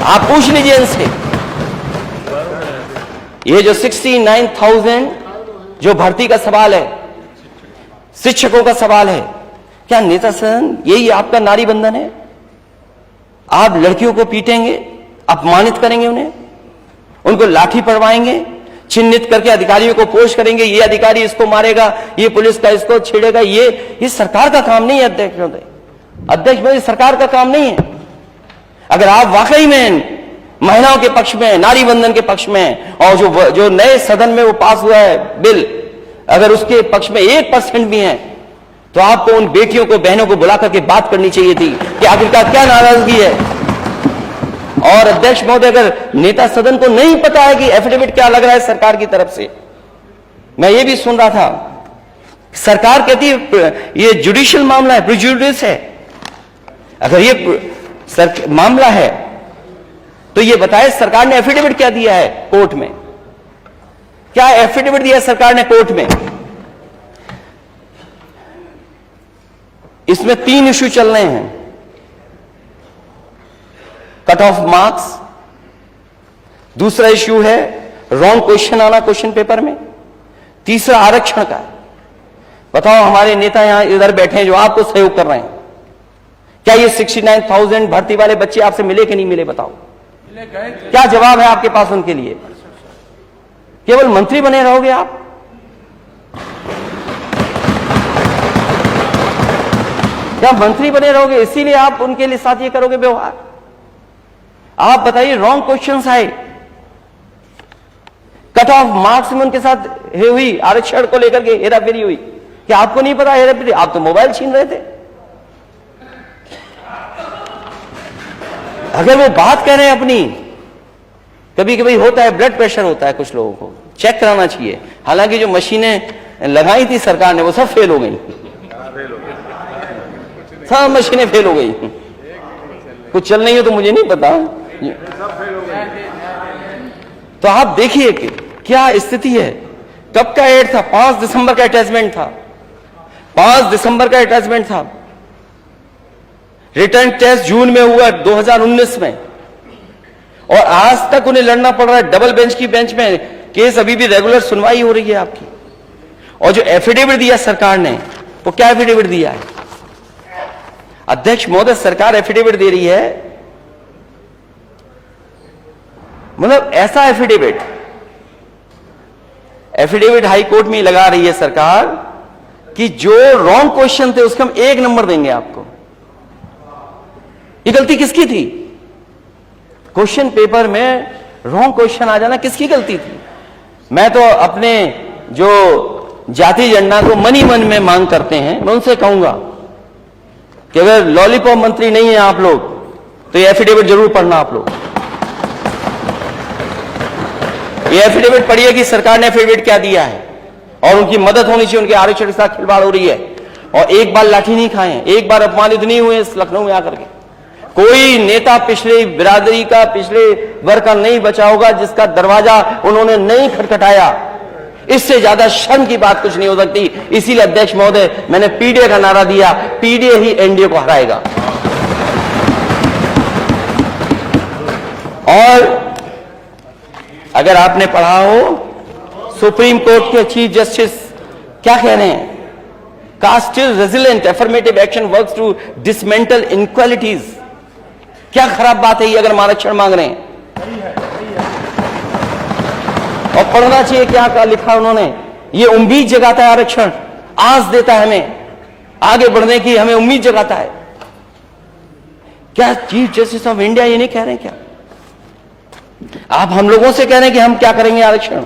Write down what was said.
आप पूछ लीजिए इनसे। ये जो 69,000 जो भर्ती का सवाल है, शिक्षकों का सवाल है, क्या नेता सदन यही आपका नारी बंधन है? आप लड़कियों को पीटेंगे, अपमानित करेंगे, उनको लाठी पड़वाएंगे, चिन्हित करके अधिकारियों को पोस्ट करेंगे, ये अधिकारी इसको मारेगा, ये पुलिस का इसको छेड़ेगा। ये सरकार का काम नहीं है अध्यक्ष महोदय। अध्यक्ष महोदय, सरकार का काम नहीं है। अगर आप वाकई में महिलाओं के पक्ष में, नारी बंधन के पक्ष में, और जो नए सदन में वो पास हुआ है बिल, अगर उसके पक्ष में 1% भी है, तो आपको उन बेटियों को, बहनों को बुला करके बात करनी चाहिए थी कि आखिरकार क्या नाराजगी है। और अध्यक्ष महोदय, अगर नेता सदन को नहीं पता है कि एफिडेविट क्या लग रहा है सरकार की तरफ से, मैं ये भी सुन रहा था, सरकार कहती है ये जुडिशियल मामला है, प्रिजुडिस है। अगर ये मामला है तो ये बताए सरकार ने एफिडेविट क्या दिया है कोर्ट में? क्या एफिडेविट दिया सरकार ने कोर्ट में? इसमें 3 इश्यू चल रहे हैं। कट ऑफ मार्क्स, दूसरा इश्यू है रॉन्ग क्वेश्चन आना क्वेश्चन पेपर में, तीसरा आरक्षण का। बताओ, हमारे नेता यहां इधर बैठे हैं जो आपको सहयोग कर रहे हैं, क्या ये 69,000 भर्ती वाले बच्चे आपसे मिले कि नहीं मिले? बताओ, क्या जवाब है आपके पास उनके लिए? केवल मंत्री बने रहोगे आप? क्या मंत्री बने रहोगे इसीलिए आप उनके लिए साथ ये करोगे व्यवहार? आप बताइए, रॉन्ग क्वेश्चंस आए, कट ऑफ मार्क्स में उनके साथ हुई, आरक्षण को लेकर के हेराफेरी हुई। क्या आपको नहीं पता हेराफेरी? आप तो मोबाइल छीन रहे थे। अगर वो बात कर रहे हैं अपनी, कभी कभी होता है ब्लड प्रेशर होता है कुछ लोगों को, चेक कराना चाहिए। हालांकि जो मशीनें लगाई थी सरकार ने वो सब फेल हो गई, सब मशीनें फेल हो गई। कुछ चल नहीं हो तो मुझे नहीं पता। तो आप देखिए कि क्या स्थिति है। कब का एड था? 5 दिसंबर का अटैचमेंट था, 5 दिसंबर का अटैचमेंट था। रिटर्न टेस्ट जून में हुआ 2019 में, और आज तक उन्हें लड़ना पड़ रहा है डबल बेंच की बेंच में। केस अभी भी रेगुलर सुनवाई हो रही है आपकी। और जो एफिडेविट दिया सरकार ने, वो क्या एफिडेविट दिया है? अध्यक्ष महोदय, सरकार एफिडेविट दे रही है, मतलब ऐसा एफिडेविट हाई कोर्ट में लगा रही है सरकार कि जो रॉन्ग क्वेश्चन थे उसका हम 1 नंबर देंगे आपको। ये गलती किसकी थी? क्वेश्चन पेपर में रॉन्ग क्वेश्चन आ जाना किसकी गलती थी? मैं तो अपने जो जाति जनता को मन ही मन में मांग करते हैं, मैं उनसे कहूंगा कि अगर लॉलीपॉप मंत्री नहीं है आप लोग, तो ये एफिडेविट जरूर पढ़ना आप लोग। ये एफिडेविट पढ़िए कि सरकार ने एफिडेविट क्या दिया है, और उनकी मदद होनी चाहिए। उनके आरक्षण के साथ खिलवाड़ हो रही है, और एक बार लाठी नहीं खाए, एक बार अपमानित नहीं हुए इस लखनऊ में आकर के। कोई नेता पिछले बिरादरी का, पिछले वर्ग का नहीं बचा होगा जिसका दरवाजा उन्होंने नहीं खटखटाया। इससे ज्यादा शर्म की बात कुछ नहीं हो सकती। इसीलिए अध्यक्ष महोदय, मैंने पीडीए का नारा दिया, पीडीए ही एनडीए को हराएगा। और अगर आपने पढ़ा हो, सुप्रीम कोर्ट के चीफ जस्टिस क्या कह रहे हैं? Caste still resilient, affirmative action works to dismantle inequalities. क्या खराब बात है ये अगर हम आरक्षण मांग रहे हैं? और पढ़ना चाहिए क्या लिखा उन्होंने। ये उम्मीद जगाता है, आरक्षण आस देता है हमें आगे बढ़ने की, हमें उम्मीद जगाता है। क्या चीफ जस्टिस ऑफ इंडिया ये नहीं कह रहे हैं? क्या आप हम लोगों से कह रहे हैं कि हम क्या करेंगे आरक्षण?